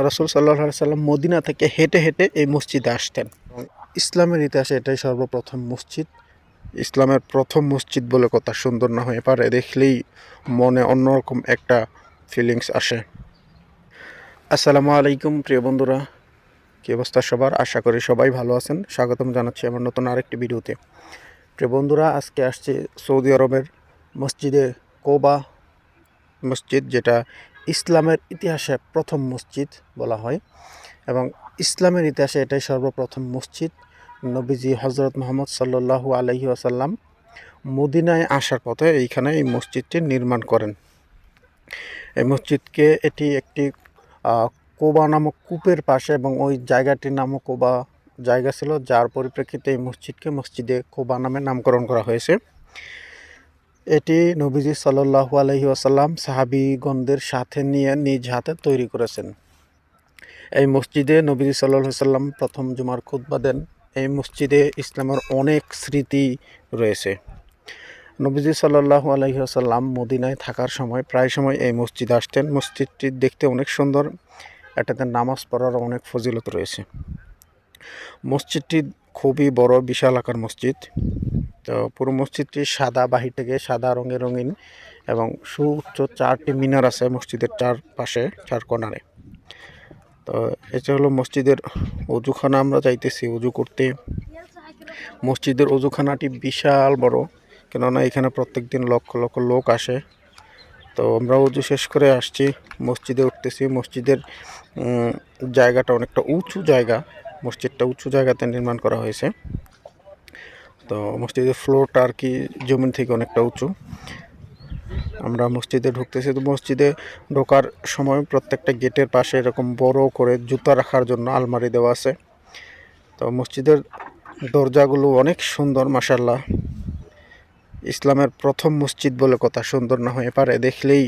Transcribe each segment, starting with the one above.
রাসূল সাল্লাল্লাহু আলাইহি সাল্লাম মদিনা থেকে হেঁটে হেঁটে এই মসজিদে আসতেন। ইসলামের ইতিহাসে এটাই সর্বপ্রথম মসজিদ। ইসলামের প্রথম মসজিদ বলে কথা সুন্দর না হয়ে পারে, দেখলেই মনে অন্যরকম একটা ফিলিংস আসে। আসসালামু আলাইকুম প্রিয় বন্ধুরা, কী অবস্থা সবার? আশা করি সবাই ভালো আছেন। স্বাগতম জানাচ্ছি আমার নতুন আরেকটি ভিডিওতে। প্রিয় বন্ধুরা, আজকে আসছি সৌদি আরবের মসজিদে কোবা মসজিদ, যেটা ইসলামের ইতিহাসে প্রথম মসজিদ বলা হয় এবং ইসলামের ইতিহাসে এটাই সর্বপ্রথম মসজিদ। নবীজি হজরত মুহাম্মদ সাল্লাল্লাহু আলাইহি ওয়াসাল্লাম মদিনায় আসার পথে এইখানে এই মসজিদটি নির্মাণ করেন। এই মসজিদকে এটি একটি কোবা নামক কূপের পাশে, এবং ওই জায়গাটির নামও কোবা জায়গা ছিল, যার পরিপ্রেক্ষিতে এই মসজিদকে মসজিদে কোবা নামে নামকরণ করা হয়েছে। এটি নবীজি সাল্লাল্লাহু আলাইহি ওয়াসাল্লাম সাহাবীগণদের সাথে নিয়ে নিজ হাতে তৈরি করেছেন। এই মসজিদে নবীজি সাল্লাল্লাহু আলাইহি ওয়াসাল্লাম প্রথম জুমার খুতবা দেন। এই মসজিদে ইসলামের অনেক স্মৃতি রয়েছে। নবীজি সাল্লাল্লাহু আলাইহি ওয়াসাল্লাম মদিনায় থাকার সময় প্রায় সময় এই মসজিদে আসতেন। মসজিদটি দেখতে অনেক সুন্দর, এটাতে নামাজ পড়ার অনেক ফজিলত রয়েছে। মসজিদটি খুবই বড়, বিশাল আকার মসজিদ। তো পুরো মসজিদটি সাদা, বাহির থেকে সাদা রঙিন, এবং সুউচ্চ 4টি মিনার আছে মসজিদের চারপাশে, 4 কর্নারে। তো এটা হলো মসজিদের অজুখানা। আমরা যাইতেছি অজু করতে। মসজিদের অজুখানাটি বিশাল বড়, কেননা এখানে প্রত্যেক দিন লক্ষ লক্ষ লোক আসে। তো আমরা অজু শেষ করে আসছি, মসজিদে উঠতেছি। মসজিদের জায়গাটা অনেকটা উঁচু জায়গা, মসজিদটা উঁচু জায়গাতে নির্মাণ করা হয়েছে। তো মসজিদের ফ্লোরটা আর কি জমিন থেকে অনেকটা উঁচু। আমরা মসজিদে ঢুকতেছি। তো মসজিদে ঢোকার সময় প্রত্যেকটা গেটের পাশে এরকম বড় করে জুতা রাখার জন্য আলমারি দেওয়া আছে। তো মসজিদের দরজাগুলো অনেক সুন্দর, মাশাআল্লাহ। ইসলামের প্রথম মসজিদ বলে কথা সুন্দর না হয়ে পারে, দেখলেই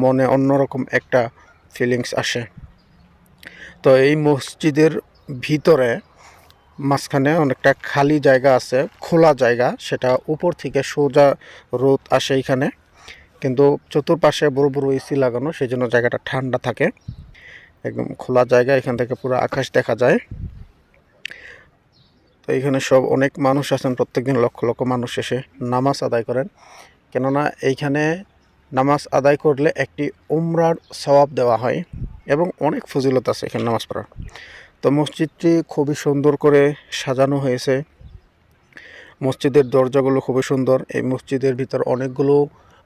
মনে অন্যরকম একটা ফিলিংস আসে। তো এই মসজিদের ভিতরে মাঝখানে অনেকটা খালি জায়গা আছে, খোলা জায়গা, সেটা উপর থেকে সোজা রোদ আসে এখানে, কিন্তু চতুর্পাশে বড় বড় এসি লাগানো, সেই জন্য জায়গাটা ঠান্ডা থাকে। একদম খোলা জায়গা, এখান থেকে পুরো আকাশ দেখা যায়। তো এখানে অনেক মানুষ আছেন, প্রত্যেকদিন লক্ষ লক্ষ মানুষ এসে নামাজ আদায় করেন, কেননা এইখানে নামাজ আদায় করলে একটি উমরার সওয়াব দেওয়া হয় এবং অনেক ফজিলত আছে এখানে নামাজ পড়ার। তো মসজিদটি খুবই সুন্দর করে সাজানো হয়েছে। মসজিদের দরজাগুলো খুবই সুন্দর। এই মসজিদের ভিতর অনেকগুলো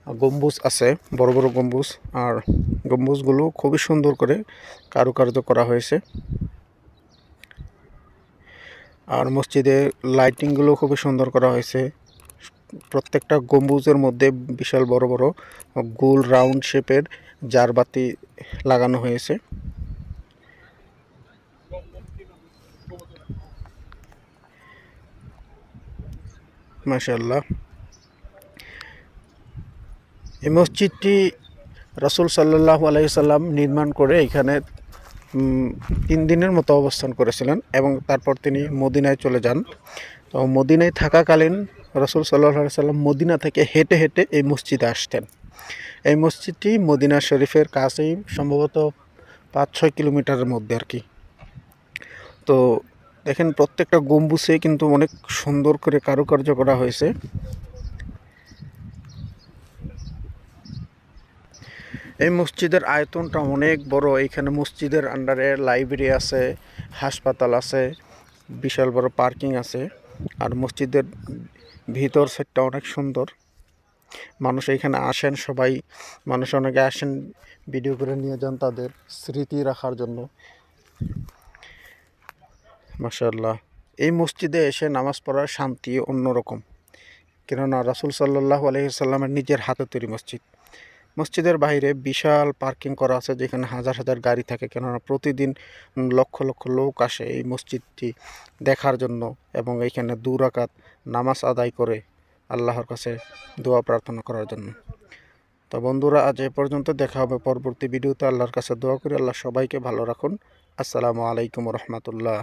গম্বুজ আছে, বড় বড় গম্বুজ, আর গম্বুজগুলো খুবই সুন্দর করে কারুকার্য করা হয়েছে। আর মসজিদে লাইটিংগুলো খুবই সুন্দর করা হয়েছে। প্রত্যেকটা গম্বুজের মধ্যে বিশাল বড় বড় গোল রাউন্ড শেপের জারবাতি লাগানো হয়েছে। মাশাআল্লাহ। এই মসজিদটি রাসূল সাল্লাল্লাহু আলাইহি সাল্লাম নির্মাণ করে এখানে 3 দিনের মতো অবস্থান করেছিলেন, এবং তারপর তিনি মদিনায় চলে যান। তো মদিনায় থাকাকালীন রাসূল সাল্লাল্লাহু আলাইহি সাল্লাম মদিনা থেকে হেঁটে হেঁটে এই মসজিদে আসতেন। এই মসজিদটি মদিনা শরীফের কাছেই, সম্ভবত 5-6 কিলোমিটারের মধ্যে আর কি। তো দেখেন, প্রত্যেকটা গম্বুজে কিন্তু অনেক সুন্দর করে কারুকার্য করা হয়েছে। এই মসজিদের আয়তনটা অনেক বড়। এইখানে মসজিদের আন্ডারে লাইব্রেরি আছে, হাসপাতাল আছে, বিশাল বড় পার্কিং আছে। আর মসজিদের ভিতর সাইডটা অনেক সুন্দর। মানুষ এইখানে আসেন, সবাই মানুষ অনেকে আসেন, ভিডিও করে নিয়ে যান তাদের স্মৃতি রাখার জন্য। মাশাআল্লাহ। এই মসজিদে এসে নামাজ পড়ার শান্তি অন্যরকম, কেননা রাসূল সাল্লাল্লাহু আলাইহি সাল্লামের নিজের হাতে তৈরি মসজিদ। মসজিদের বাইরে বিশাল পার্কিং করা আছে, যেখানে হাজার হাজার গাড়ি থাকে, কেননা প্রতিদিন লক্ষ লক্ষ লোক আসে এই মসজিদটি দেখার জন্য, এবং এইখানে 2 রাকাত নামাজ আদায় করে আল্লাহর কাছে দোয়া প্রার্থনা করার জন্য। তো বন্ধুরা, আজ এ পর্যন্ত। দেখা হবে পরবর্তী ভিডিওতে। আল্লাহর কাছে দোয়া করি আল্লাহ সবাইকে ভালো রাখুন। আসসালামু আলাইকুম রহমতুল্লাহ।